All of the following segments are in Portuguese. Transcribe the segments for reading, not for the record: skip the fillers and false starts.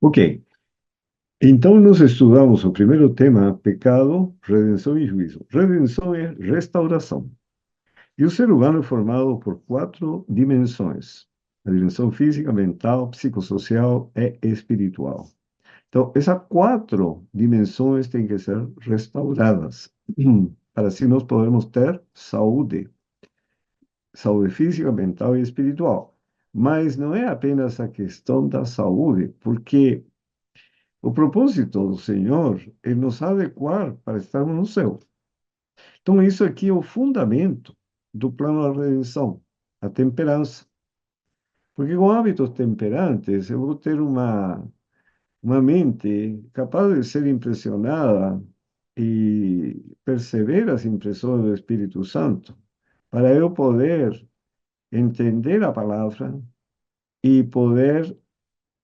Ok, então nós estudamos o primeiro tema, pecado, redenção e juízo. Redenção é restauração. E o ser humano é formado por quatro dimensões: a dimensão física, mental, psicossocial e espiritual. Então, essas quatro dimensões têm que ser restauradas para assim nós podermos ter saúde, saúde física, mental e espiritual. Mas não é apenas a questão da saúde, porque o propósito do Senhor é nos adequar para estarmos no céu. Então, isso aqui é o fundamento do plano da redenção, a temperança. Porque com hábitos temperantes, eu vou ter uma mente capaz de ser impressionada e perceber as impressões do Espírito Santo, para eu poder entender a palavra e poder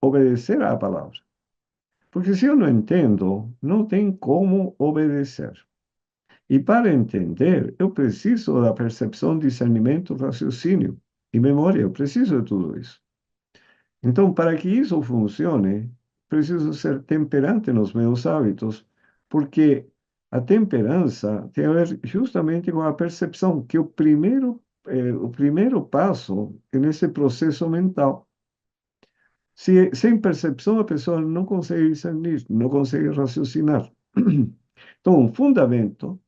obedecer à palavra. Porque se eu não entendo, não tem como obedecer. E para entender, eu preciso da percepção, discernimento, raciocínio e memória. Eu preciso de tudo isso. Então, para que isso funcione, preciso ser temperante nos meus hábitos, porque a temperança tem a ver justamente com a percepção, que é o primeiro passo nesse processo mental. Sem percepção, a pessoa não consegue discernir, não consegue raciocinar. Então, o fundamento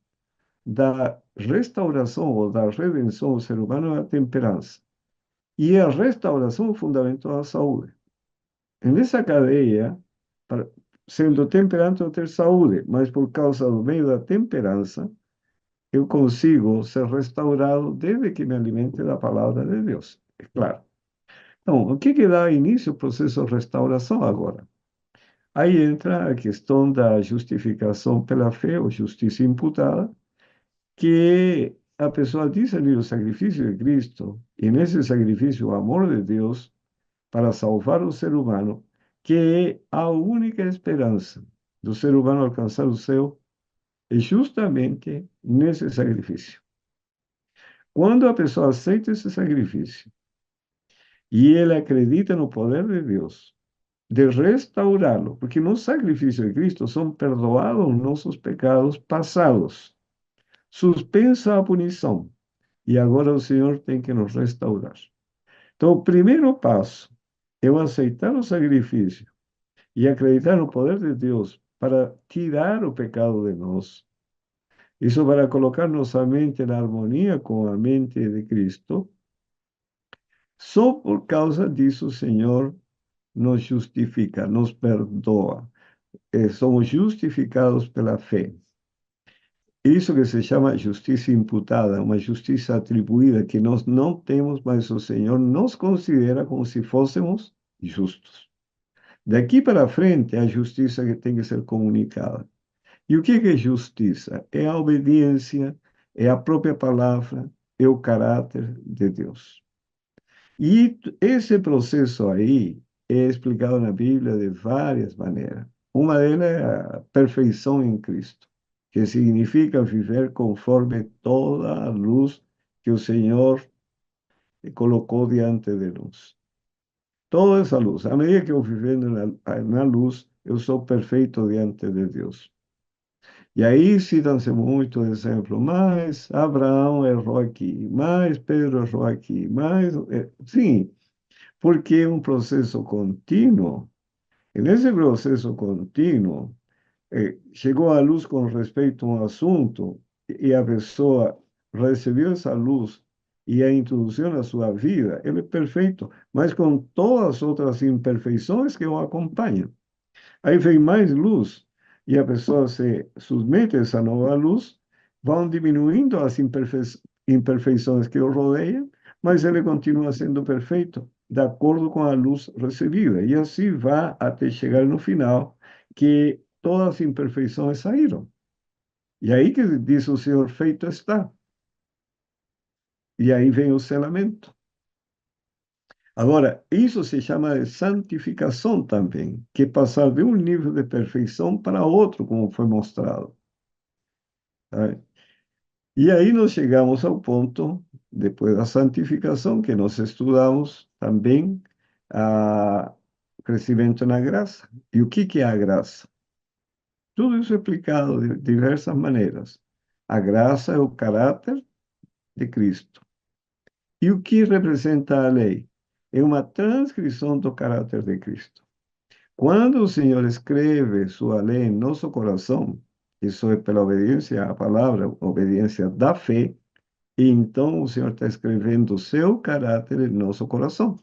da restauração ou da redenção do ser humano é a temperança. E a restauração é o fundamento da saúde. Nessa cadeia, para, sendo temperante, eu ter saúde, mas por causa do meio da temperança, eu consigo ser restaurado desde que me alimente da palavra de Deus. É claro. Então, o que dá início ao processo de restauração agora? Aí entra a questão da justificação pela fé, ou justiça imputada, que a pessoa diz ali o sacrifício de Cristo, e nesse sacrifício o amor de Deus para salvar o ser humano, que é a única esperança do ser humano alcançar o céu, é justamente nesse sacrifício. Quando a pessoa aceita esse sacrifício e ele acredita no poder de Deus, de restaurá-lo, porque no sacrifício de Cristo são perdoados nossos pecados passados, suspensa a punição, e agora o Senhor tem que nos restaurar. Então, o primeiro passo é eu aceitar o sacrifício e acreditar no poder de Deus para tirar o pecado de nós. Isso para colocar nossa mente na harmonia com a mente de Cristo. Só por causa disso o Senhor nos justifica, nos perdoa. Somos justificados pela fé. Isso que se chama justiça imputada, uma justiça atribuída que nós não temos, mas o Senhor nos considera como se fôssemos justos. Daqui para frente, é a justiça que tem que ser comunicada. E o que é justiça? É a obediência, é a própria palavra, é o caráter de Deus. E esse processo aí é explicado na Bíblia de várias maneiras. Uma delas é a perfeição em Cristo, que significa viver conforme toda a luz que o Senhor colocou diante de nós. Toda essa luz. À medida que eu vivendo na luz, eu sou perfeito diante de Deus. E aí citam-se muito exemplo, mas Abraão errou aqui, mas Pedro errou aqui, mas... Sim, porque é um processo contínuo. E nesse processo contínuo, chegou a luz com respeito a um assunto e a pessoa recebeu essa luz e a introduziu na sua vida, ele é perfeito, mas com todas as outras imperfeições que o acompanham. Aí vem mais luz e a pessoa se submete a essa nova luz, vão diminuindo as imperfeições que o rodeiam, mas ele continua sendo perfeito, de acordo com a luz recebida. E assim vai até chegar no final, que todas as imperfeições saíram. E aí que diz o Senhor, feito está. E aí vem o selamento. Agora, isso se chama de santificação também, que é passar de um nível de perfeição para outro, como foi mostrado. Tá? E aí nós chegamos ao ponto, depois da santificação, que nós estudamos também, a crescimento na graça. E o que é a graça? Tudo isso é explicado de diversas maneiras. A graça é o caráter de Cristo. E o que representa a lei? É uma transcrição do caráter de Cristo. Quando o Senhor escreve sua lei em nosso coração, isso é pela obediência à palavra, obediência da fé, e então o Senhor está escrevendo o seu caráter em nosso coração.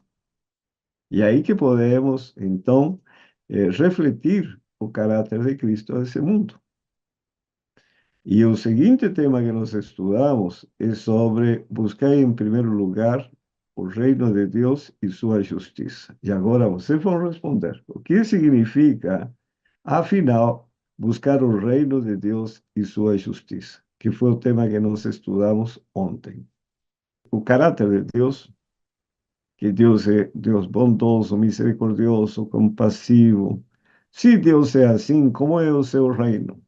E aí que podemos, então, refletir o caráter de Cristo nesse mundo. E o seguinte tema que nós estudamos é sobre buscar em primeiro lugar o reino de Deus e sua justiça. E agora vocês vão responder. O que significa, afinal, buscar o reino de Deus e sua justiça? Que foi o tema que nós estudamos ontem. O caráter de Deus, que Deus é Deus bondoso, misericordioso, compassivo. Se Deus é assim, como é o seu reino?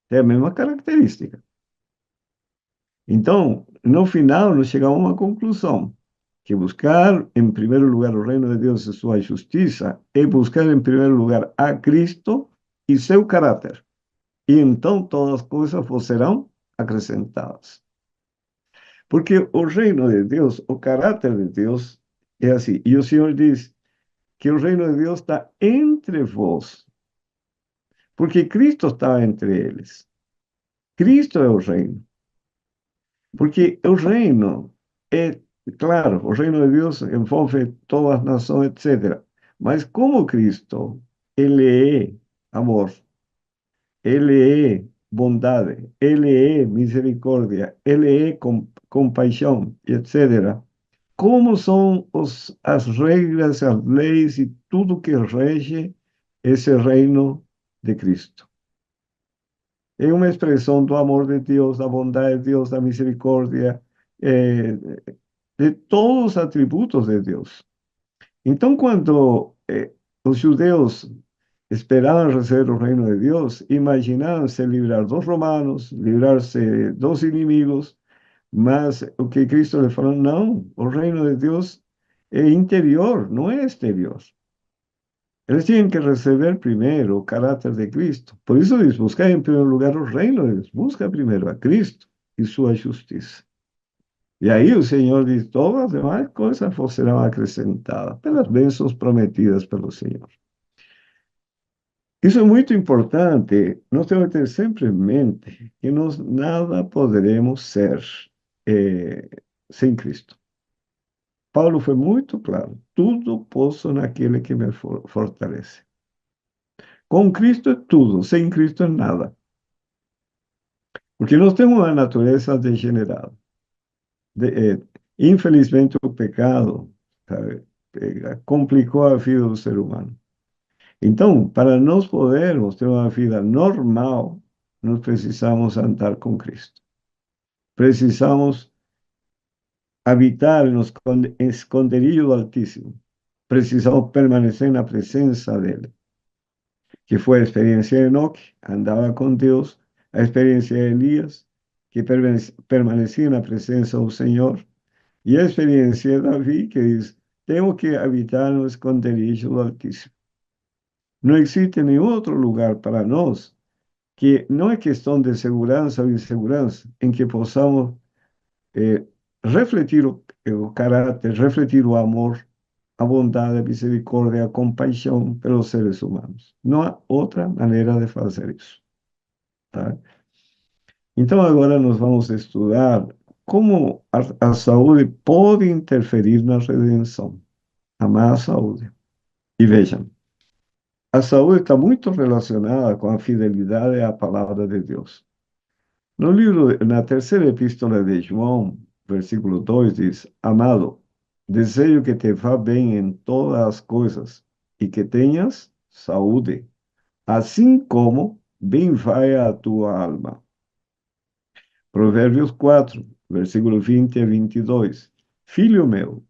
Tem a mesma característica. Então, no final, nós chegamos a uma conclusão, que buscar em primeiro lugar o reino de Deus e sua justiça é buscar em primeiro lugar a Cristo e seu caráter. E então todas as coisas vos serão acrescentadas. Porque o reino de Deus, o caráter de Deus é assim. E o Senhor diz que o reino de Deus está entre vós, porque Cristo está entre eles. Cristo é o reino. Porque o reino é, claro, o reino de Deus envolve todas as nações, etc. Mas como Cristo, Ele é amor, Ele é bondade, Ele é misericórdia, Ele é compaixão, etc. Como são as regras, as leis e tudo que rege esse reino de Cristo? É uma expressão do amor de Deus, da bondade de Deus, da misericórdia, eh, de todos os atributos de Deus. Então, quando os judeus esperavam receber o reino de Deus, imaginavam se livrar dos romanos, livrar-se dos inimigos, mas o que Cristo lhe falou, não, o reino de Deus é interior, não é exterior. Eles tinham que receber primeiro o caráter de Cristo. Por isso diz, buscar em primeiro lugar o reino de Deus. Busca primeiro a Cristo e sua justiça. E aí o Senhor diz, todas as demais coisas vos serão acrescentadas pelas bênçãos prometidas pelo Senhor. Isso é muito importante. Nós temos que ter sempre em mente que nós nada poderemos ser eh, sem Cristo. Paulo foi muito claro. Tudo posso naquele que me fortalece. Com Cristo é tudo, sem Cristo é nada. Porque nós temos uma natureza degenerada. Infelizmente, o pecado, sabe, complicou a vida do ser humano. Então, para nós podermos ter uma vida normal, nós precisamos andar com Cristo. Precisamos habitar no esconderijo do Altíssimo. Precisamos permanecer na presença dele. Que foi a experiência de Enoque, andava com Deus, a experiência de Elias, que permanecia na presença do Senhor, e a experiência de Davi, que diz, tenho que habitar no esconderijo do Altíssimo. Não existe nenhum outro lugar para nós que não é questão de segurança ou insegurança, em que possamos eh, refletir o caráter, refletir o amor, a bondade, a misericórdia, a compaixão pelos seres humanos. Não há outra maneira de fazer isso. Tá? Então, agora nós vamos estudar como a saúde pode interferir na redenção. Amar a saúde. E vejam, a saúde está muito relacionada com a fidelidade à palavra de Deus. No livro, na terceira epístola de João, versículo 2, diz: Amado, desejo que te vá bem em todas as coisas e que tenhas saúde, assim como bem vai a tua alma. Provérbios 4, versículo 20 a 22. Filho meu,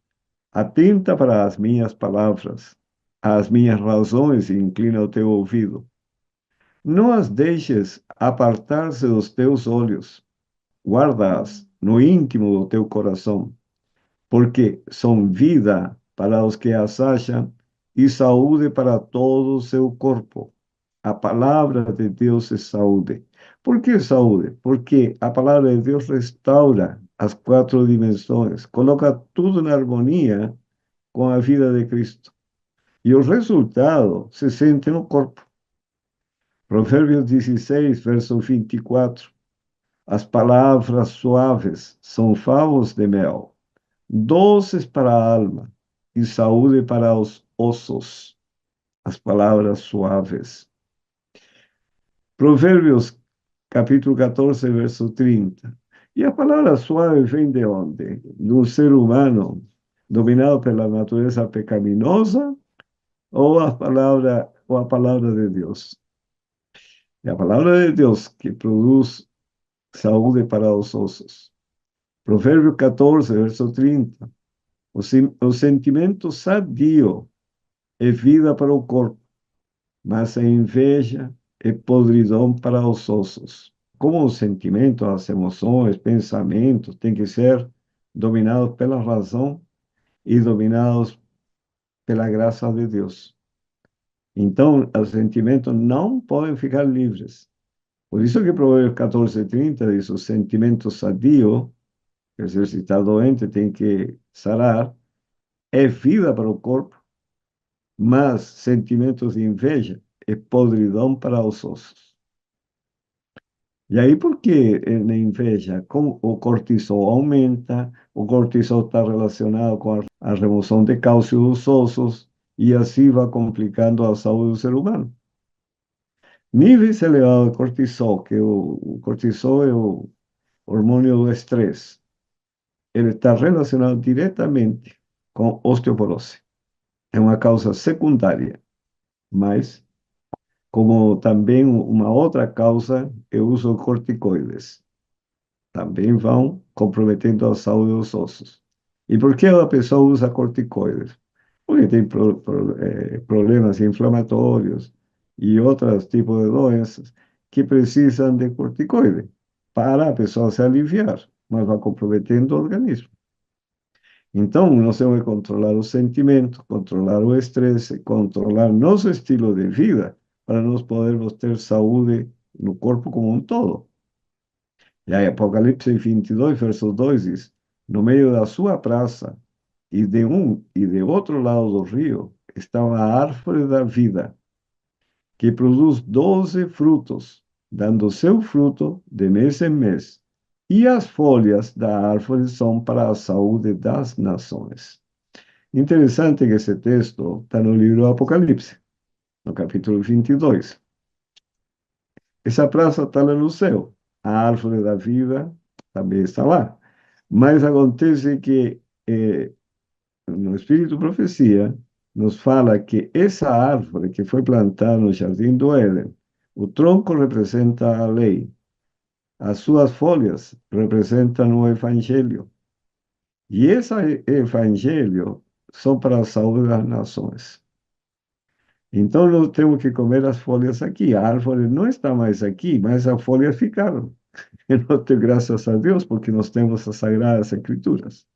atenta para as minhas palavras, às minhas razões e inclina o teu ouvido. Não as deixes apartar-se dos teus olhos, guarda-as no íntimo do teu coração, porque são vida para os que as acham e saúde para todo o seu corpo. A palavra de Deus é saúde. Por que saúde? Porque a palavra de Deus restaura as quatro dimensões, coloca tudo na harmonia com a vida de Cristo. E o resultado se sente no corpo. Provérbios 16, verso 24. As palavras suaves são favos de mel, doces para a alma e saúde para os ossos. As palavras suaves. Provérbios capítulo 14, verso 30. E a palavra suave vem de onde? De um ser humano dominado pela natureza pecaminosa ou a palavra de Deus? É a palavra de Deus que produz saúde para os ossos. Provérbio 14, verso 30. O sentimento sadio é vida para o corpo, mas a inveja é podridão para os ossos. Como os sentimentos, as emoções, pensamentos têm que ser dominados pela razão e dominados pela graça de Deus. Então, os sentimentos não podem ficar livres. Por isso que Provérbios 14:30 diz: o sentimento sadio, quer dizer, se está doente, tem que sarar, é vida para o corpo, mas sentimentos de inveja é podridão para os ossos. E aí, por que na inveja? Como o cortisol aumenta, o cortisol está relacionado com a remoção de cálcio dos ossos, e assim vai complicando a saúde do ser humano. Níveis elevados de cortisol, que o cortisol é o hormônio do estresse, ele está relacionado diretamente com osteoporose. É uma causa secundária, mas como também uma outra causa é o uso de corticoides. Também vão comprometendo a saúde dos ossos. E por que a pessoa usa corticoides? Porque tem problemas inflamatórios e outros tipos de doenças que precisam de corticoide para a pessoa se aliviar, mas vai comprometendo o organismo. Então, nós temos que controlar os sentimentos, controlar o estresse, controlar nosso estilo de vida para nós podermos ter saúde no corpo como um todo. E aí, Apocalipse 22, verso 2 diz: no meio da sua praça, e de um e de outro lado do rio, estava a árvore da vida, que produz 12 frutos, dando seu fruto de mês em mês. E as folhas da árvore são para a saúde das nações. Interessante que esse texto está no livro do Apocalipse, no capítulo 22. Essa praça está lá no céu. A árvore da vida também está lá. Mas acontece que no Espírito Profecia nos fala que essa árvore que foi plantada no Jardim do Éden, o tronco representa a lei, as suas folhas representam o Evangelho. E esse Evangelho são para a saúde das nações. Então, nós temos que comer as folhas aqui. A árvore não está mais aqui, mas as folhas ficaram. E nós temos graças a Deus, porque nós temos as Sagradas Escrituras.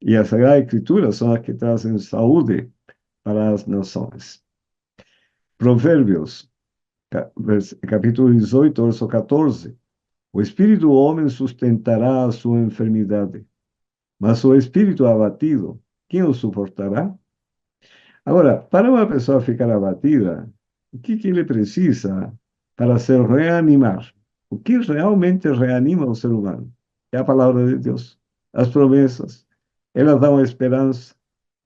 E as Sagradas Escrituras são as que trazem saúde para as nações. Provérbios, capítulo 18, verso 14. O espírito do homem sustentará a sua enfermidade, mas o espírito abatido, quem o suportará? Agora, para uma pessoa ficar abatida, o que ele precisa para se reanimar? O que realmente reanima o ser humano? É a palavra de Deus, as promessas. Elas dão esperança,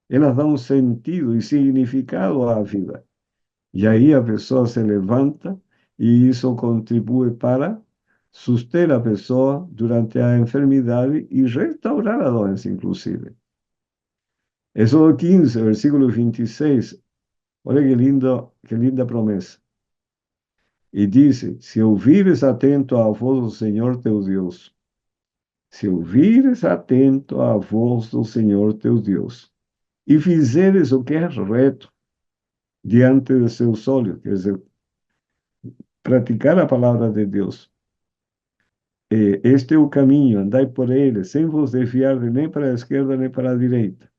elas dão sentido e significado à vida. E aí a pessoa se levanta e isso contribui para suster a pessoa durante a enfermidade e restaurar a doença, inclusive. Êxodo 15, versículo 26. Olha que linda promessa. E disse: se ouvires atento à voz do Senhor teu Deus, se ouvires atento à voz do Senhor teu Deus, e fizeres o que é reto diante de seus olhos, quer dizer, praticar a palavra de Deus. Este é o caminho, andai por ele, sem vos desviar de nem para a esquerda nem para a direita.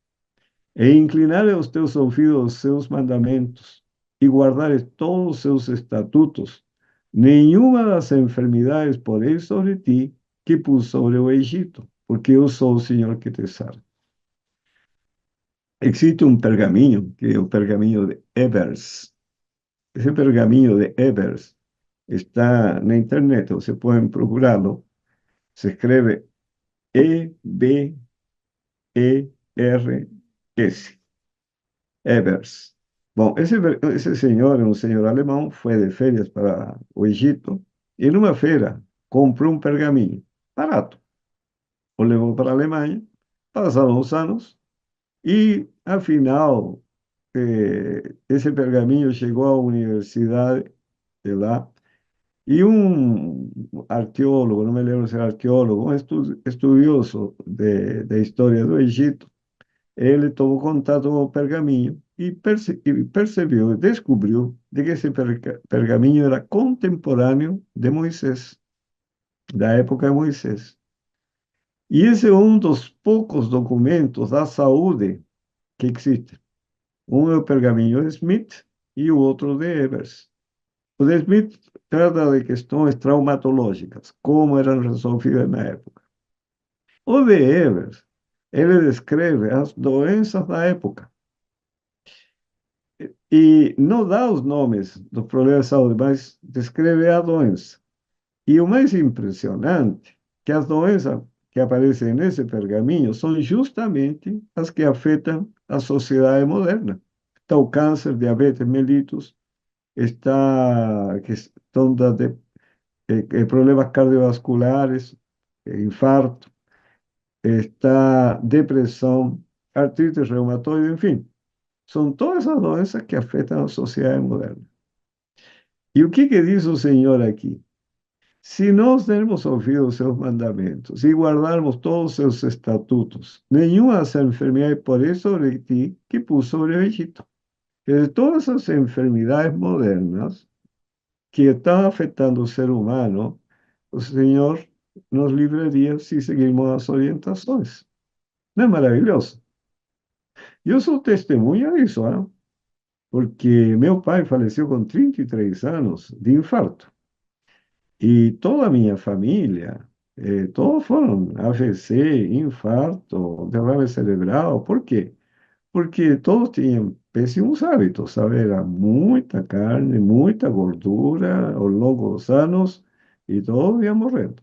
e inclinares os teus ouvidos aos seus mandamentos, e guardares todos os seus estatutos, nenhuma das enfermidades porei sobre ti que pus sobre o Egito, porque eu sou o Senhor que te sara. Existe um pergaminho, que é o pergaminho de Ebers. Esse pergaminho de Ebers está na internet, você pode procurá-lo. Se escreve Ebers. Evers. Bom, esse senhor, um senhor alemão, foi de férias para o Egito e numa feira comprou um pergaminho barato. O levou para a Alemanha, passaram os anos e, afinal, esse pergaminho chegou à universidade de lá e um arqueólogo, não me lembro se era arqueólogo, um estudioso de história do Egito, ele tomou contato com o pergaminho e percebeu, descobriu de que esse pergaminho era contemporâneo de Moisés, da época de Moisés. E esse é um dos poucos documentos da saúde que existe. Um é o pergaminho de Smith e o outro de Evers. O de Smith trata de questões traumatológicas, como eram resolvidas na época. O de Evers, ele descreve as doenças da época. E não dá os nomes dos problemas de saúde, mas descreve a doença. E o mais impressionante, que as doenças que aparecem nesse pergaminho são justamente as que afetam a sociedade moderna. Está o câncer, diabetes mellitus, está a questão problemas cardiovasculares, infarto, está depressão, artrite reumatoide, enfim. São todas as doenças que afetam a sociedade moderna. E o que diz o Senhor aqui? Se nós dermos ouvido aos seus mandamentos e guardarmos todos os seus estatutos, nenhuma das enfermidades porém sobre ti que pus sobre o Egito. De todas as enfermidades modernas que estão afetando o ser humano, o Senhor nos livraria se seguirmos as orientações. Não é maravilhoso? Eu sou testemunha disso, né? Porque meu pai faleceu com 33 anos de infarto. E toda a minha família, todos foram AVC, infarto, derrame cerebral. Por quê? Porque todos tinham péssimos hábitos, sabe? Era muita carne, muita gordura ao longo dos anos e todos iam morrendo.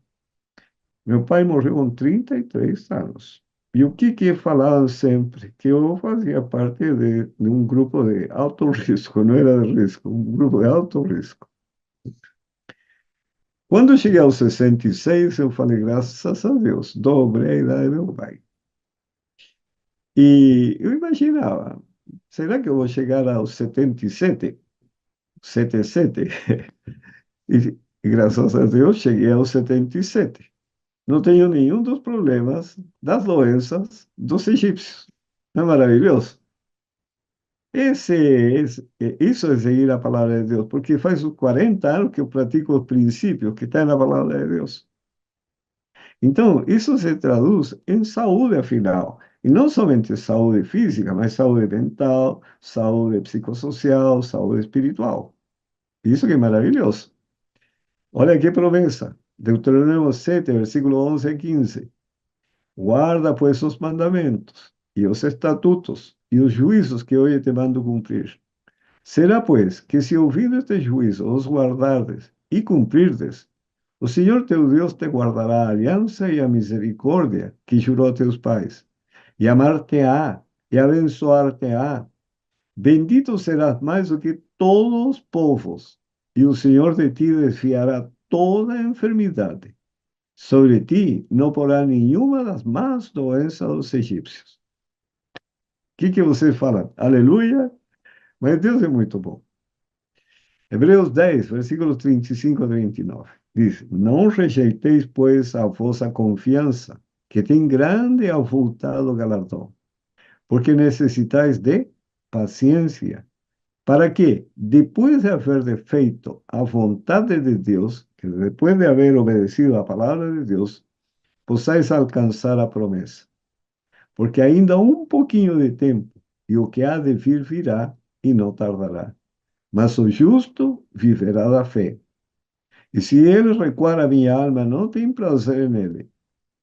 Meu pai morreu com 33 anos. E o que falavam sempre? Que eu fazia parte de um grupo de alto risco, não era de risco, um grupo de alto risco. Quando eu cheguei aos 66, eu falei, graças a Deus, dobrei a idade do meu pai. E eu imaginava, será que eu vou chegar aos 77? 77? E graças a Deus cheguei aos 77. Não tenho nenhum dos problemas, das doenças dos egípcios. Não é maravilhoso? Isso é seguir a palavra de Deus, porque faz uns 40 anos que eu pratico os princípios que estão na palavra de Deus. Então, isso se traduz em saúde, afinal. E não somente saúde física, mas saúde mental, saúde psicossocial, saúde espiritual. Isso que é maravilhoso. Olha que promessa. Deuteronômio 7, versículo 11 e 15. Guarda, pues, os mandamentos e os estatutos e os juízos que hoje te mando cumprir. Será, pues, que se ouvindo este juízo os guardardes e cumprirdes, o Senhor teu Deus te guardará a aliança e a misericórdia que jurou a teus pais, e amar-te-á e abençoar-te-á. Bendito serás mais do que todos os povos, e o Senhor de ti desfiará toda enfermidade. Sobre ti não porá nenhuma das más doenças dos egípcios. O que você fala? Aleluia! Mas Deus é muito bom. Hebreus 10, versículos 35 a 39. Diz: Não rejeiteis, pois, a vossa confiança, que tem grande e avultado galardão, porque necessitais de paciência, para que, depois de haver feito a vontade de Deus, que depois de haver obedecido a palavra de Deus, possais alcançar a promessa. Porque ainda um pouquinho de tempo, e o que há de vir virá, e não tardará. Mas o justo viverá da fé. E se ele recuar, a minha alma não tem prazer nele.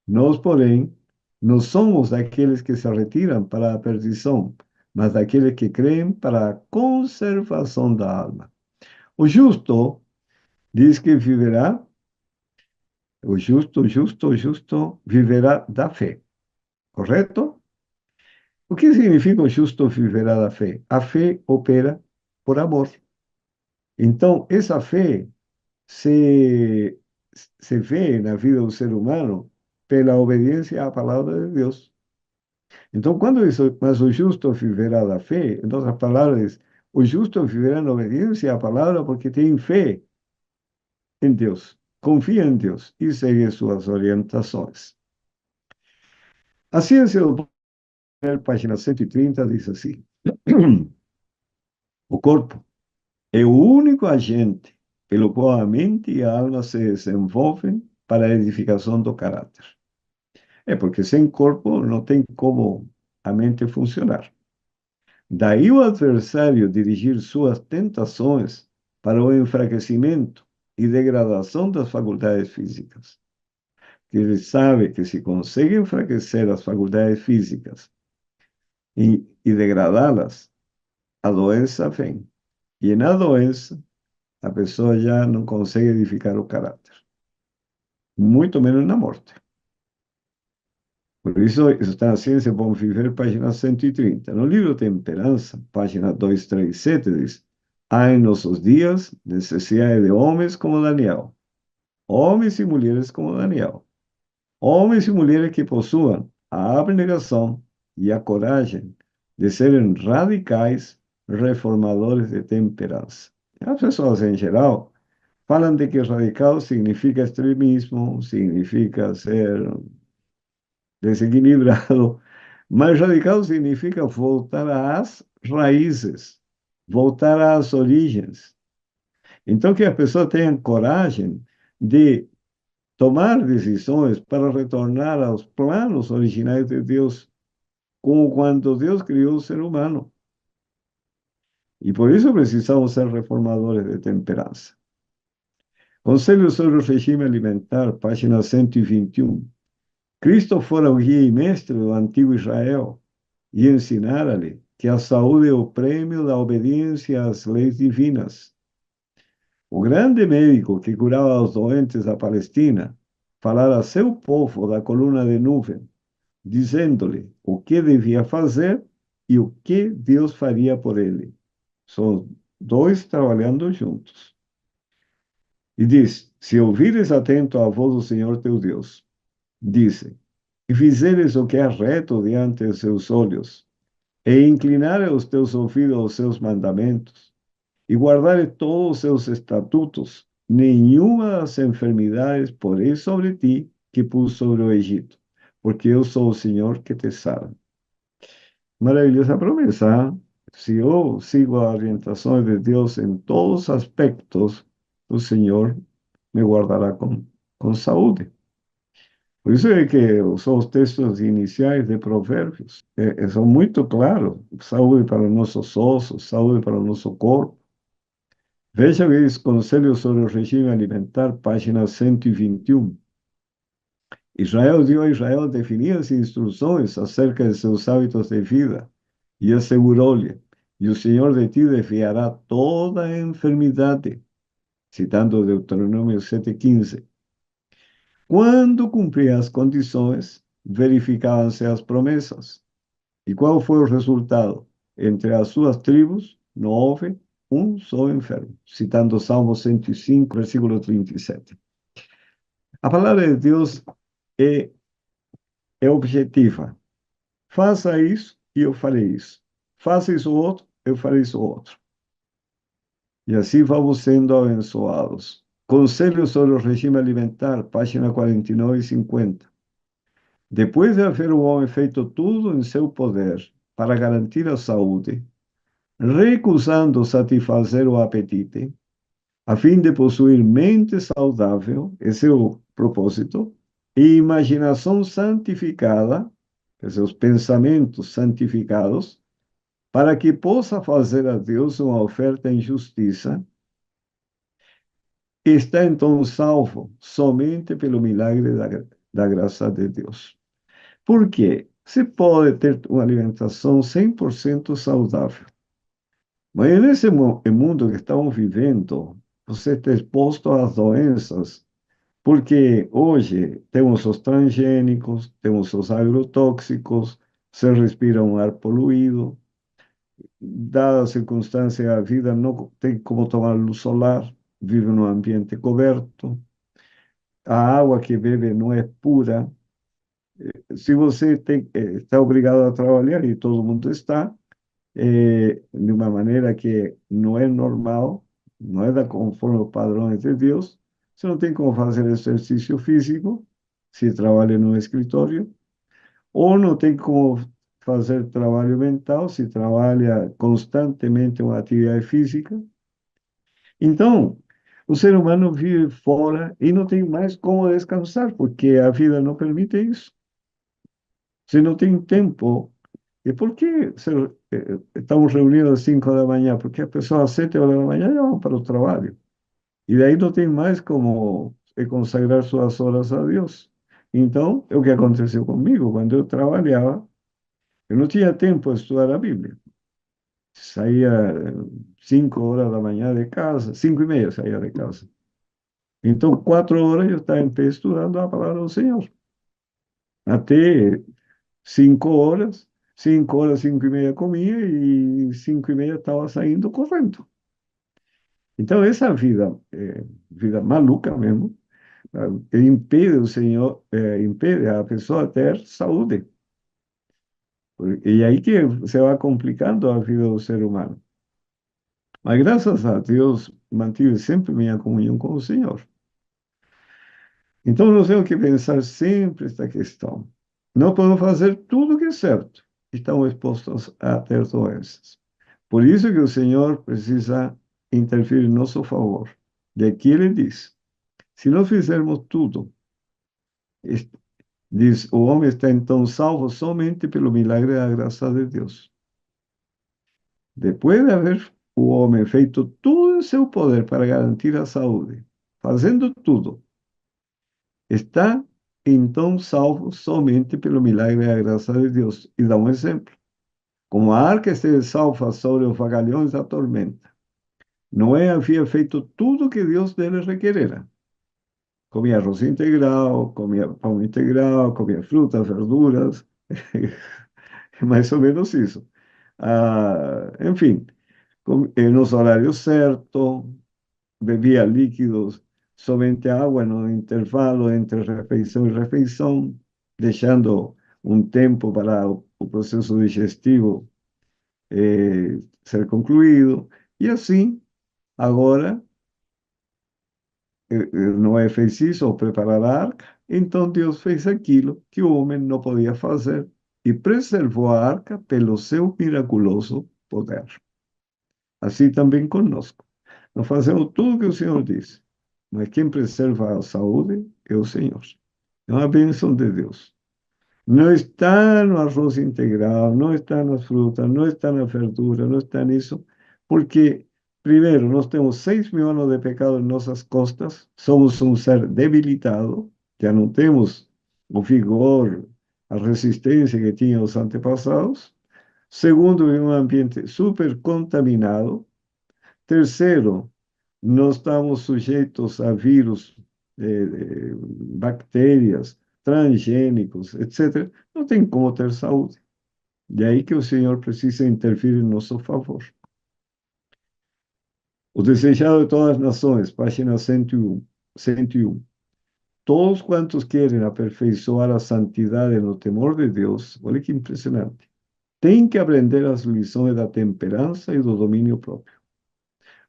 Nós, porém, não somos daqueles que se retiram para a perdição, mas daqueles que creem para a conservação da alma. O justo diz que viverá, o justo viverá da fé, correto? O que significa o justo viverá da fé? A fé opera por amor. Então, essa fé se, se vê na vida do ser humano pela obediência à palavra de Deus. Então, quando isso, mas o justo viverá da fé, em outras palavras, o justo viverá na obediência à palavra porque tem fé em Deus, confia em Deus e segue suas orientações. A ciência do poder, página 130, diz assim: o corpo é o único agente pelo qual a mente e a alma se desenvolvem para a edificação do caráter. É porque sem corpo não tem como a mente funcionar. Daí o adversário dirigir suas tentações para o enfraquecimento e degradação das faculdades físicas. Que ele sabe que se consegue enfraquecer as faculdades físicas e degradá-las, a doença vem. E na doença, a pessoa já não consegue edificar o caráter, muito menos na morte. Por isso está na Ciência Bom Viver, página 130. No livro Temperança, página 237, diz: há em nossos dias necessidade de homens como Daniel, homens e mulheres como Daniel, homens e mulheres que possuam a abnegação e a coragem de serem radicais reformadores de temperança. As pessoas, em geral, falam de que radical significa extremismo, significa ser desequilibrado, mas radical significa voltar às raízes, voltar às origens. Então, que as pessoas tenham coragem de tomar decisões para retornar aos planos originais de Deus, como quando Deus criou o ser humano. E por isso precisamos ser reformadores de temperança. Conselho sobre o regime alimentar, página 121. Cristo fora o guia e mestre do antigo Israel e ensinara-lhe que a saúde é o prêmio da obediência às leis divinas. O grande médico que curava os doentes da Palestina falara a seu povo da coluna de nuvem, dizendo-lhe o que devia fazer e o que Deus faria por ele. São dois trabalhando juntos. E diz: se ouvires atento à voz do Senhor teu Deus, dize, e fizeres o que é reto diante de seus olhos, e inclinares os teus ouvidos aos seus mandamentos, e guardares todos os seus estatutos, nenhuma das enfermidades porei sobre ti que pus sobre o Egito, porque eu sou o Senhor que te sara. Maravilhosa promessa, hein? Se eu sigo as orientações de Deus em todos os aspectos, o Senhor me guardará com saúde. Por isso é que são os textos iniciais de Provérbios. São muito claros. Saúde para os nossos ossos, saúde para o nosso corpo. Veja que diz Conselho sobre o Regime Alimentar, página 121. Israel dio a Israel definidas instruções acerca de seus hábitos de vida e assegurou-lhe, e o Senhor de ti desviará toda a enfermidade, citando Deuteronômio 7,15. Quando cumpria as condições, verificavam-se as promessas. E qual foi o resultado? Entre as suas tribos não houve um só enfermo, citando Salmo 105, versículo 37. A palavra de Deus é, é objetiva. Faça isso e eu farei isso. Faça isso outro, eu farei isso outro. E assim vamos sendo abençoados. Conselho sobre o regime alimentar, página 49 e 50. Depois de haver o homem feito tudo em seu poder para garantir a saúde, recusando satisfazer o apetite, a fim de possuir mente saudável, esse é o propósito, e imaginação santificada, seus pensamentos santificados, para que possa fazer a Deus uma oferta em justiça, está então salvo somente pelo milagre da graça de Deus. Por quê? Você pode ter uma alimentação 100% saudável, mas nesse mundo que estamos vivendo, você está exposto às doenças, porque hoje temos os transgênicos, temos os agrotóxicos, se respira um ar poluído, dada a circunstância, a vida não tem como tomar luz solar, vive num ambiente coberto, a água que bebe não é pura. Se você está obrigado a trabalhar, e todo mundo está, de uma maneira que não é normal, não é da conforme os padrões de Deus, você não tem como fazer exercício físico, se trabalha no escritório, ou não tem como fazer trabalho mental, se trabalha constantemente uma atividade física. Então, o ser humano vive fora e não tem mais como descansar, porque a vida não permite isso. Você não tem tempo. E por que estamos reunidos às 5 da manhã? Porque as pessoas às 7 horas da manhã já vão para o trabalho. E daí não tem mais como consagrar suas horas a Deus. Então, é o que aconteceu comigo. Quando eu trabalhava, eu não tinha tempo de estudar a Bíblia. Saía 5 horas da manhã de casa, 5:30 saía de casa. Então, 4 horas eu estava em pé estudando a palavra do Senhor. Até 5 horas, 5 horas, 5:30 comia e 5:30 estava saindo correndo. Então, essa vida, vida maluca mesmo, impede o Senhor, impede a pessoa ter saúde. E aí que se vai complicando a vida do ser humano. Mas graças a Deus, mantive sempre minha comunhão com o Senhor. Então, nós temos que pensar sempre esta questão. Não podemos fazer tudo o que é certo. Estamos expostos a ter doenças. Por isso que o Senhor precisa intervir em nosso favor. E aqui ele diz, se nós fizermos tudo, es- diz, o homem está então salvo somente pelo milagre da graça de Deus. Depois de haver o homem feito tudo em seu poder para garantir a saúde, fazendo tudo, está então salvo somente pelo milagre da graça de Deus. E dá um exemplo. Como a arca esteve salva sobre os vagalhões da tormenta, Noé havia feito tudo o que Deus dele requerera. Comia arroz integral, comia pão integral, comia frutas, verduras, mais ou menos isso. Enfim, nos horários certos, bebia líquidos, somente água no intervalo entre refeição e refeição, deixando um tempo para o processo digestivo ser concluído. E assim, agora, Noé fez isso ao preparar a arca, então Deus fez aquilo que o homem não podia fazer e preservou a arca pelo seu miraculoso poder. Assim também conosco. Nós fazemos tudo o que o Senhor diz, mas quem preserva a saúde é o Senhor. É uma bênção de Deus. Não está no arroz integral, não está nas frutas, não está na verdura, não está nisso, porque, primeiro, nós temos 6.000 anos de pecado em nossas costas, somos um ser debilitado, já não temos o vigor, a resistência que tinham os antepassados. Segundo, em um ambiente super contaminado. Terceiro, nós estamos sujeitos a vírus, bactérias, transgênicos, etc. Não tem como ter saúde. De aí que o Senhor precisa intervir em nosso favor. O desejado de todas as nações, página 101. 101. Todos quantos querem aperfeiçoar a santidade no temor de Deus, olha que impressionante, têm que aprender as lições da temperança e do domínio próprio.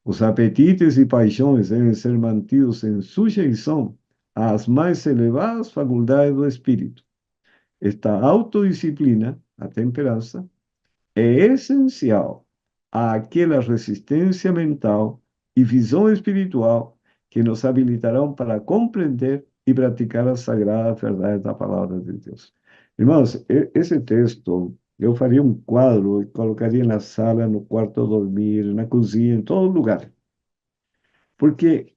Os apetites e paixões devem ser mantidos em sujeição às mais elevadas faculdades do espírito. Esta autodisciplina, a temperança, é essencial àquela resistência mental e visão espiritual que nos habilitarão para compreender e praticar as sagradas verdades da palavra de Deus. Irmãos, esse texto Eu faria um quadro e colocaria na sala, no quarto a dormir, na cozinha, em todo lugar. Porque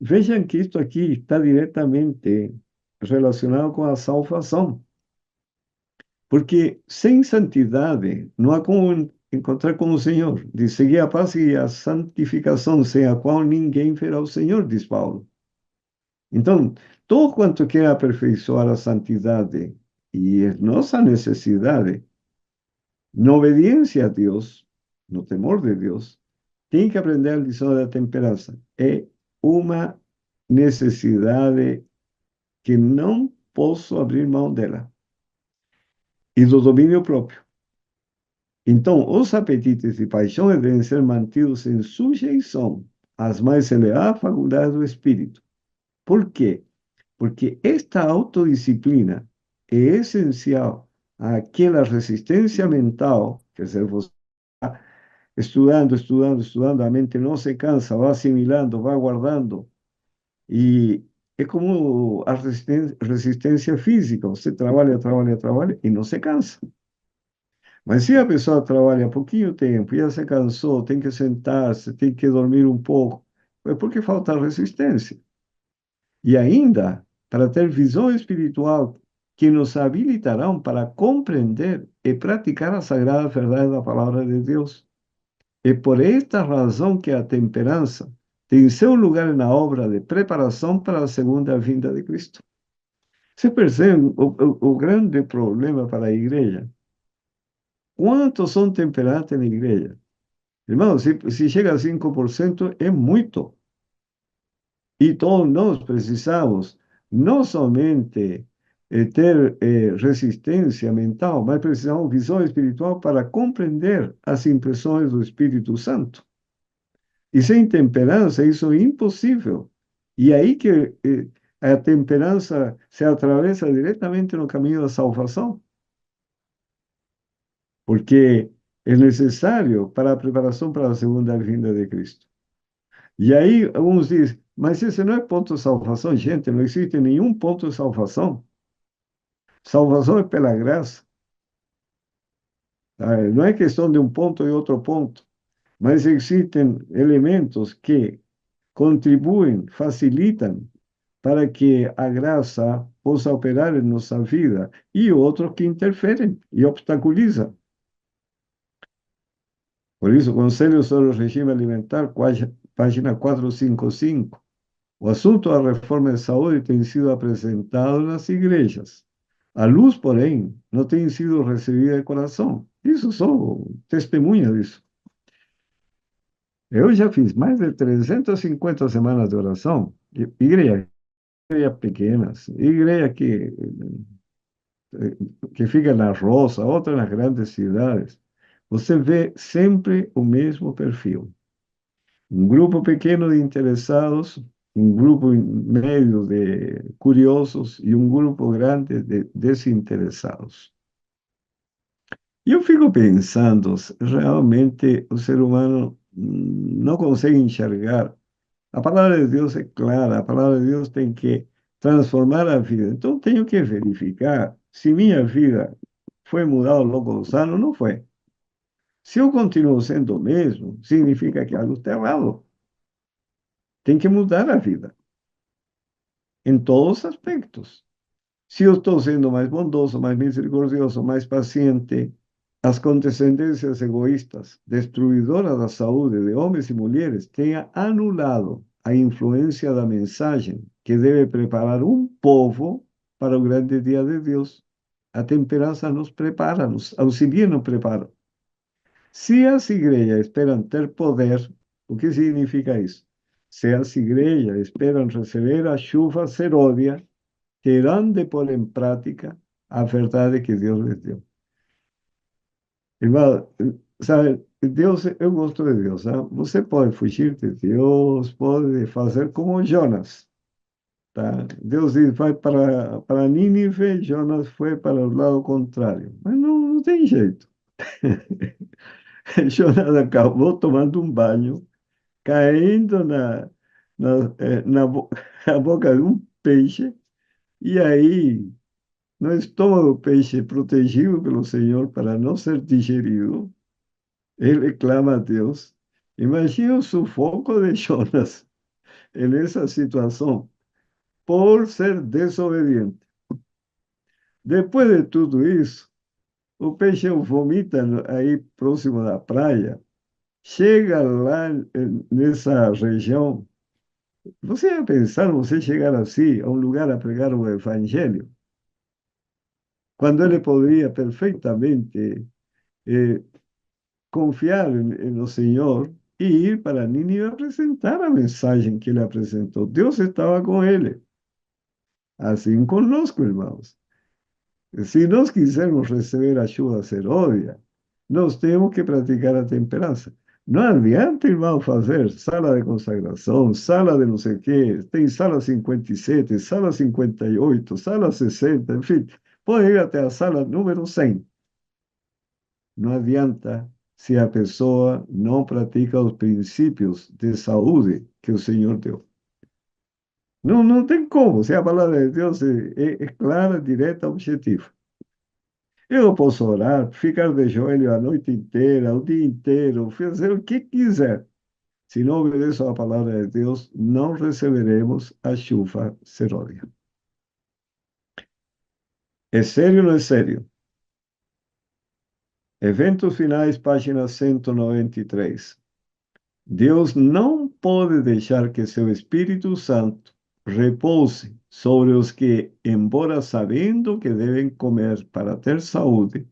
vejam que isto aqui está diretamente relacionado com a salvação. Porque sem santidade não há como encontrar com o Senhor. Diz, seguir a paz e a santificação, sem a qual ninguém verá o Senhor, diz Paulo. Então, todo quanto quer aperfeiçoar a santidade e é nossa necessidade, na obediência a Deus, no temor de Deus, tem que aprender a lição da temperança. É uma necessidade que não posso abrir mão dela. E do domínio próprio. Então, os apetites e paixões devem ser mantidos em sujeição às mais elevadas faculdades do espírito. Por quê? Porque esta autodisciplina é essencial àquela resistência mental, quer dizer, você está estudando, estudando, estudando, a mente não se cansa, vai assimilando, vai guardando, e é como a resistência física, você trabalha, trabalha, trabalha e não se cansa. Mas se a pessoa trabalha pouquinho tempo, já se cansou, tem que sentar-se, tem que dormir um pouco, é porque falta resistência. E ainda, para ter visão espiritual que nos habilitarão para compreender e praticar a sagrada verdade da palavra de Deus. É por esta razão que a temperança tem seu lugar na obra de preparação para a segunda vinda de Cristo. Você percebe o grande problema para a igreja? Quantos são temperantes na igreja? Irmão, se chega a 5% é muito. E todos nós precisamos não somente ter resistência mental, mas precisamos visão espiritual para compreender as impressões do Espírito Santo. E sem temperança isso é impossível. E aí que a temperança se atravessa diretamente no caminho da salvação, porque é necessário para a preparação para a segunda vinda de Cristo. E aí alguns dizem, mas esse não é ponto de salvação, gente, não existe nenhum ponto de salvação. Salvação é pela graça. Tá? Não é questão de um ponto e outro ponto, mas existem elementos que contribuem, facilitam para que a graça possa operar em nossa vida e outros que interferem e obstaculizam. Por isso, Conselho sobre o Regime Alimentar, página 455. O assunto da reforma de saúde tem sido apresentado nas igrejas. A luz, porém, não tem sido recebida de coração. Isso sou testemunha disso. Eu já fiz mais de 350 semanas de oração, igreja, igrejas pequenas, igreja que fica na roça, outra nas grandes cidades. Você vê sempre o mesmo perfil. Um grupo pequeno de interessados, um grupo médio de curiosos e um grupo grande de desinteressados. E eu fico pensando, realmente o ser humano não consegue enxergar. A palavra de Deus é clara, a palavra de Deus tem que transformar a vida. Então, tenho que verificar se minha vida foi mudada ao longo dos anos ou não foi. Se eu continuo sendo o mesmo, significa que algo está errado. Tem que mudar a vida, em todos os aspectos. Se eu estou sendo mais bondoso, mais misericordioso, mais paciente, as condescendências egoístas, destruidoras da saúde de homens e mulheres, tenha anulado a influência da mensagem que deve preparar um povo para o grande dia de Deus. A temperança nos prepara, nos auxilia no preparo. Se as igrejas esperam ter poder, o que significa isso? Se as igrejas esperam receber a chuva seródia, terão de pôr em prática a verdade que Deus lhes deu. Irmão, sabe, Deus, eu gosto de Deus, sabe? Você pode fugir de Deus, pode fazer como Jonas, tá? Deus diz, vai para Nínive, Jonas foi para o lado contrário. Mas não tem jeito. Jonas acabou tomando um banho, caindo na boca de um peixe, e aí no estômago do peixe, protegido pelo Senhor para não ser digerido, ele clama a Deus. Imagina o sufoco de Jonas nessa situação, por ser desobediente. Depois de tudo isso, o peixe o vomita aí próximo da praia, chega lá nessa região. Você ia pensar, você chegar assim a um lugar a pregar o evangelho, quando ele poderia perfeitamente eh, confiar no Senhor e ir para Nínive apresentar a mensagem que ele apresentou. Deus estava com ele, assim conosco, irmãos. Se nós quisermos receber a chuva seródia, nós temos que praticar a temperança. Não adianta, irmão, fazer sala de consagração, sala de não sei o quê, tem sala 57, sala 58, sala 60, enfim, pode ir até a sala número 100. Não adianta se a pessoa não pratica os princípios de saúde que o Senhor deu. Não, não tem como, se a palavra de Deus é clara, direta, objetiva. Eu posso orar, ficar de joelho a noite inteira, o dia inteiro, fazer o que quiser. Se não obedeço à palavra de Deus, não receberemos a chuva seródia. É sério ou não é sério? Eventos finais, página 193. Deus não pode deixar que seu Espírito Santo repouse sobre os que, embora sabendo que devem comer para ter saúde,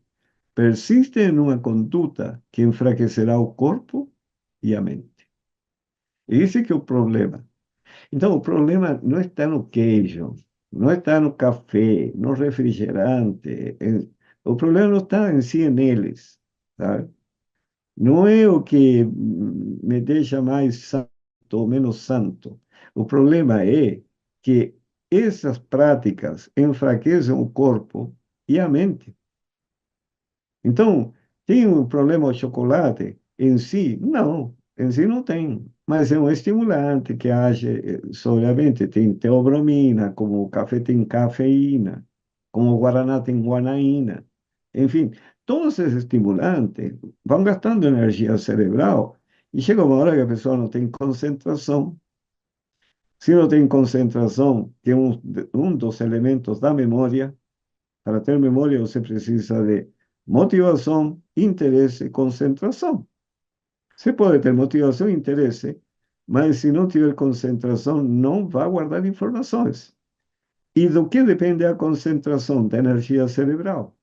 persistem em uma conduta que enfraquecerá o corpo e a mente. Esse que é o problema. Então, o problema não está no queijo, não está no café, no refrigerante. O problema não está em si neles, sabe? Não é o que me deixa mais santo ou menos santo. O problema é que essas práticas enfraquecem o corpo e a mente. Então, tem um problema o chocolate em si? Não, em si não tem. Mas é um estimulante que age sobre a mente. Tem teobromina, como o café tem cafeína, como o guaraná tem guanaína. Enfim, todos esses estimulantes vão gastando energia cerebral e chega uma hora que a pessoa não tem concentração. Se não tem concentração, que é um dos elementos da memória, para ter memória, você precisa de motivação, interesse e concentração. Você pode ter motivação e interesse, mas se não tiver concentração, não vai guardar informações. E do que depende a concentração? Da energia cerebral.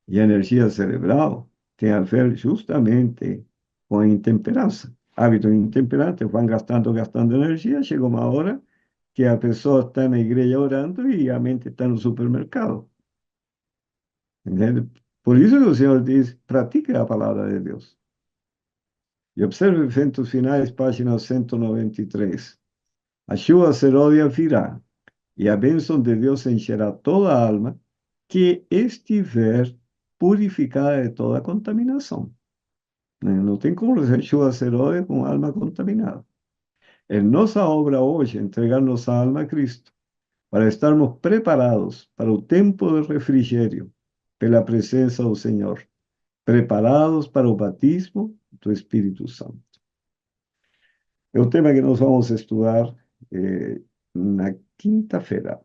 E a energia cerebral tem a ver justamente com a intemperança. Hábitos intemperantes vão gastando energia, chega uma hora que a pessoa está na igreja orando e a mente está no supermercado. Entende? Por isso que o Senhor diz, pratique a palavra de Deus. E observe eventos finais, página 193. A chuva seródia virá, e a bênção de Deus encherá toda a alma que estiver purificada de toda contaminação. Não tem como receber chuva seródia com alma contaminada. É nossa obra hoje entregar nossa alma a Cristo, para estarmos preparados para o tempo de refrigério, pela presença do Senhor, preparados para o batismo do Espírito Santo. É o tema que nós vamos estudar na quinta-feira.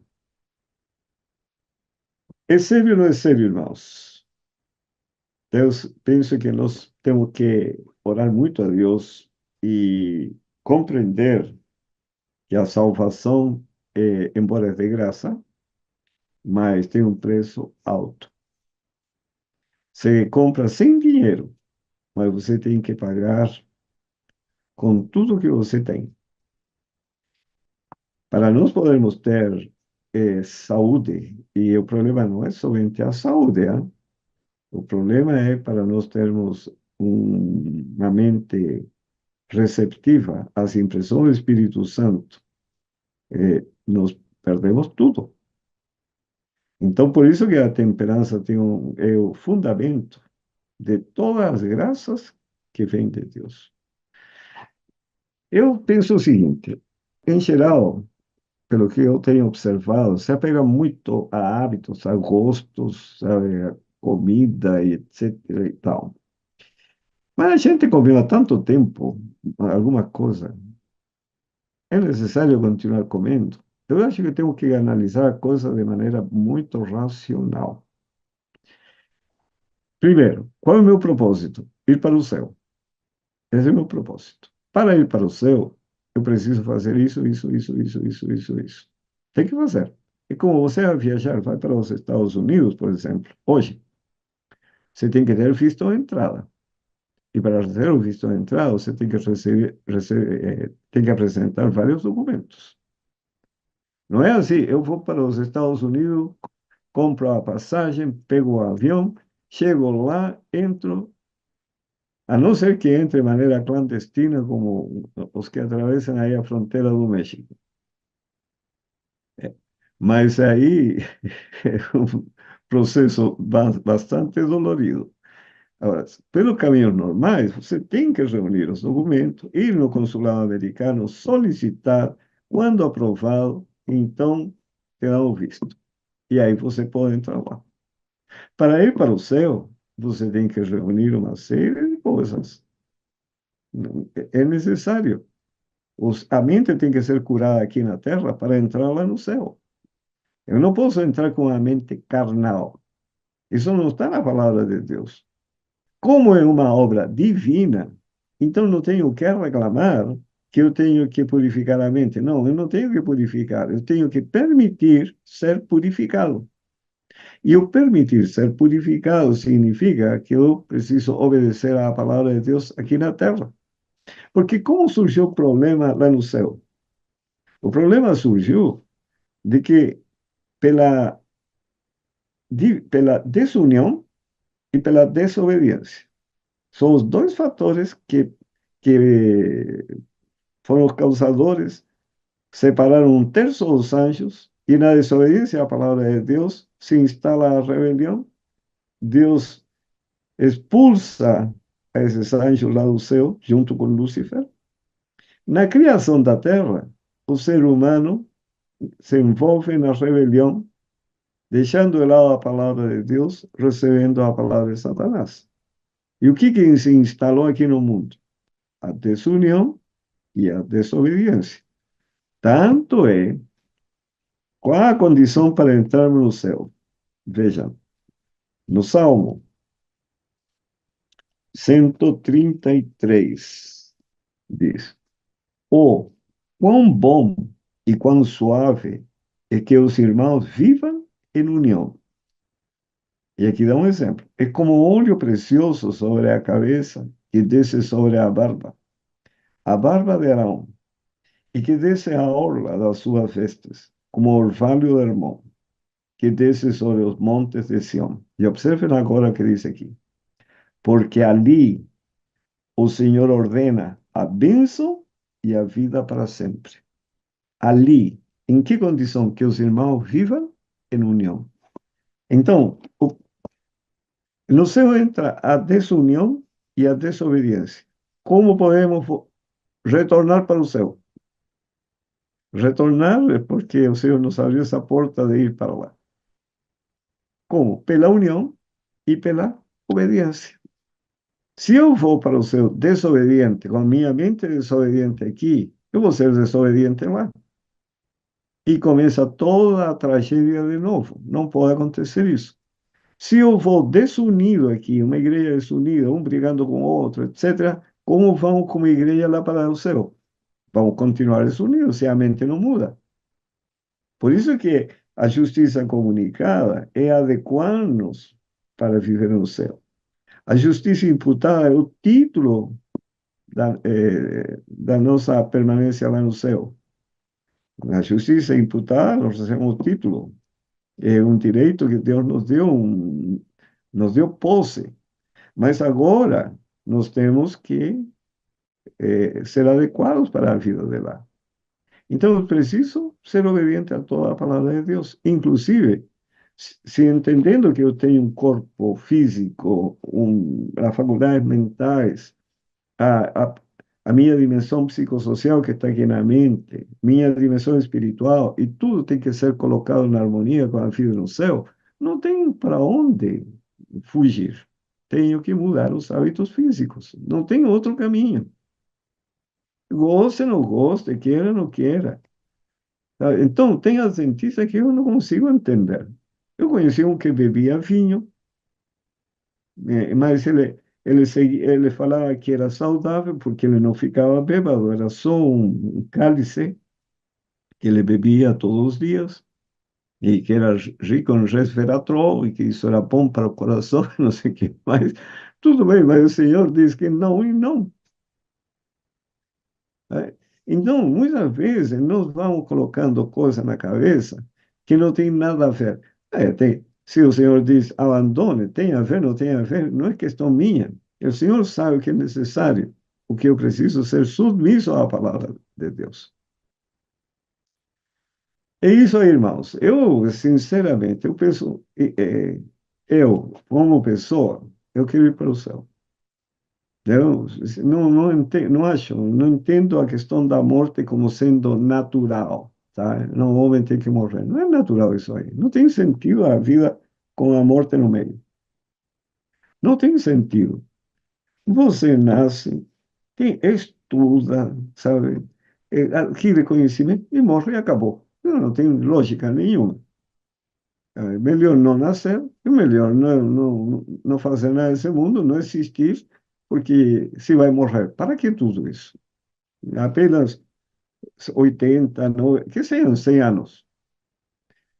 É sério ou não é sério, irmãos? Penso que nós temos que orar muito a Deus e compreender que a salvação, embora é de graça, mas tem um preço alto. Você compra sem dinheiro, mas você tem que pagar com tudo que você tem. Para nós podermos ter saúde, e o problema não é somente a saúde, hein? O problema é para nós termos uma mente receptiva às impressões do Espírito Santo, nós perdemos tudo. Então, por isso que a temperança é o fundamento de todas as graças que vêm de Deus. Eu penso o seguinte, em geral, pelo que eu tenho observado, se apega muito a hábitos, a gostos, sabe, a comida, e etc. e tal. Mas a gente comeu há tanto tempo alguma coisa, é necessário continuar comendo. Eu acho que temos que analisar a coisa de maneira muito racional. Primeiro, qual é o meu propósito? Ir para o céu. Esse é o meu propósito. Para ir para o céu, eu preciso fazer isso. Tem que fazer. E como você vai viajar, vai para os Estados Unidos, por exemplo, hoje, você tem que ter visto de entrada. E para ter o visto de entrada, você tem que tem que apresentar vários documentos. Não é assim, eu vou para os Estados Unidos, compro a passagem, pego o avião, chego lá, entro, a não ser que entre de maneira clandestina, como os que atravessam aí a fronteira do México. Mas aí é um processo bastante dolorido. Agora, pelos caminhos normais, você tem que reunir os documentos, ir no consulado americano, solicitar, quando aprovado, então te dá o visto. E aí você pode entrar lá. Para ir para o céu, você tem que reunir uma série de coisas. É necessário. A mente tem que ser curada aqui na Terra para entrar lá no céu. Eu não posso entrar com a mente carnal. Isso não está na palavra de Deus. Como é uma obra divina, então não tenho que reclamar que eu tenho que purificar a mente. Não, eu não tenho que purificar, eu tenho que permitir ser purificado. E o permitir ser purificado significa que eu preciso obedecer à palavra de Deus aqui na terra. Porque como surgiu o problema lá no céu? O problema surgiu de que pela, pela desunião e pela desobediência. São os dois fatores que foram os causadores, separaram um terço dos anjos, e na desobediência à palavra de Deus se instala a rebelião. Deus expulsa a esses anjos lá do céu, junto com Lúcifer. Na criação da terra, o ser humano se envolve na rebelião, deixando de lado a palavra de Deus, recebendo a palavra de Satanás. E o que se instalou aqui no mundo? A desunião e a desobediência. Tanto é, qual a condição para entrarmos no céu? Vejam, no Salmo 133, diz: Oh, quão bom e quão suave é que os irmãos vivam em união. E aqui dá um exemplo. É como óleo precioso sobre a cabeça que desce sobre a barba de Arão, e que desce a orla das suas vestes, como orvalho de Hermon, que desce sobre os montes de Sião. E observem agora o que diz aqui. Porque ali o Senhor ordena a bênção e a vida para sempre. Ali, em que condição? Que os irmãos vivam em união. Então, no céu entra a desunião e a desobediência. Como podemos retornar para o céu? Retornar é porque o Senhor nos abriu essa porta de ir para lá. Como? Pela união e pela obediência. Se eu vou para o céu desobediente, com a minha mente desobediente aqui, eu vou ser desobediente lá. E começa toda a tragédia de novo. Não pode acontecer isso. Se eu vou desunido aqui, uma igreja desunida, um brigando com o outro, etc., como vamos como igreja lá para o céu? Vamos continuar desunidos se a mente não muda. Por isso que a justiça comunicada é adequar-nos para viver no céu. A justiça imputada é o título da nossa permanência lá no céu. A justiça imputada, nós recebemos o título. É um direito que Deus nos deu posse. Mas agora nós temos que ser adequados para a vida de lá. Então, eu preciso ser obediente a toda a palavra de Deus. Inclusive, se entendendo que eu tenho um corpo físico, as faculdades mentais, a, a, a minha dimensão psicossocial que está aqui na mente, minha dimensão espiritual, e tudo tem que ser colocado na harmonia com a vida no céu, não tem para onde fugir. Tenho que mudar os hábitos físicos. Não tem outro caminho. Goste, não goste, queira, não queira. Tá? Então, tem adventistas que eu não consigo entender. Eu conheci um que bebia vinho, mas ele falava que era saudável porque ele não ficava bêbado, era só um cálice que ele bebia todos os dias e que era rico em resveratrol e que isso era bom para o coração, não sei o que mais. Tudo bem, mas o Senhor diz que não e não. Né? Então, muitas vezes, nós vamos colocando coisas na cabeça que não tem nada a ver. Se o Senhor diz abandone, tem a ver, não tem a ver, não é questão minha. O Senhor sabe o que é necessário, o que eu preciso ser submisso à palavra de Deus. É isso aí, irmãos. Eu, sinceramente, eu penso, eu, como pessoa, eu quero ir para o céu. Eu não acho, não entendo a questão da morte como sendo natural, tá? Não, o homem tem que morrer. Não é natural isso aí. Não tem sentido a vida com a morte no meio. Não tem sentido. Você nasce, estuda, sabe? Adquire conhecimento e morre e acabou. Não tem lógica nenhuma. Melhor não nascer, e melhor não fazer nada nesse mundo, não existir, porque se vai morrer. Para que tudo isso? Apenas 80, que sejam 100 anos.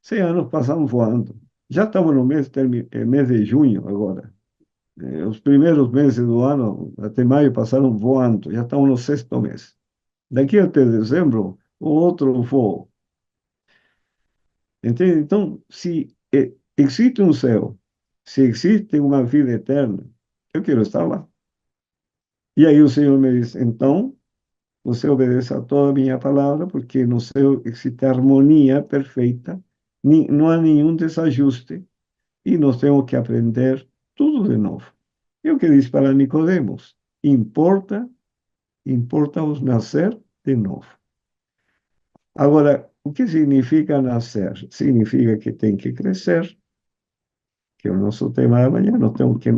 100 anos passam voando. Já estamos no mês de junho agora. Os primeiros meses do ano, até maio, passaram voando. Já estamos no sexto mês. Daqui até dezembro, o outro voo. Entende? Então, se existe um céu, se existe uma vida eterna, eu quero estar lá. E aí o Senhor me diz, então, você obedece a toda a minha palavra, porque no céu existe harmonia perfeita, não há nenhum desajuste, e nós temos que aprender tudo de novo. E o que diz para Nicodemos? Importa-vos nascer de novo. Agora, o que significa nascer? Significa que tem que crescer, que é o nosso tema de amanhã, nós temos que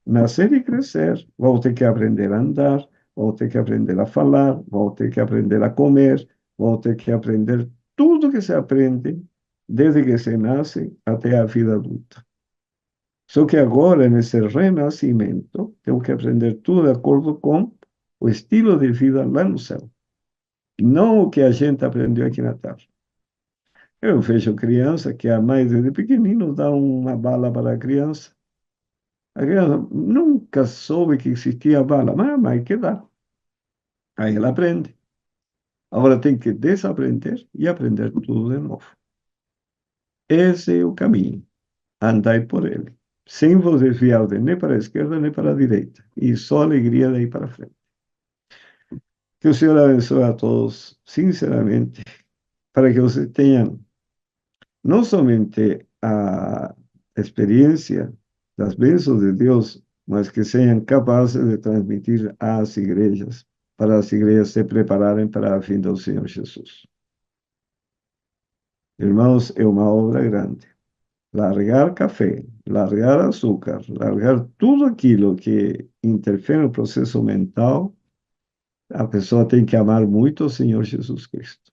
nascer e crescer. Vamos ter que aprender a andar, vamos ter que aprender a falar, vamos ter que aprender a comer, vamos ter que aprender tudo que se aprende desde que se nasce até a vida adulta. Só que agora, nesse renascimento, temos que aprender tudo de acordo com o estilo de vida lá no céu. Não o que a gente aprendeu aqui na Terra. Eu vejo criança que a mãe desde pequenino dá uma bala para a criança. A criança nunca soube que existia bala, mas a mãe que dá. Aí ela aprende. Agora tem que desaprender e aprender tudo de novo. Esse é o caminho. Andai por ele. Sem vos desviar nem para a esquerda nem para a direita. E só alegria daí para frente. Que o Senhor abençoe a todos, sinceramente, para que vocês tenham não somente a experiência das bênçãos de Deus, mas que sejam capazes de transmitir às igrejas, para as igrejas se prepararem para a vinda do Senhor Jesus. Irmãos, é uma obra grande. Largar café, largar açúcar, largar tudo aquilo que interfere no processo mental, a pessoa tem que amar muito o Senhor Jesus Cristo.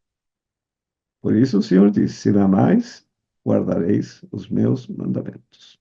Por isso o Senhor diz: se me amais, guardareis os meus mandamentos.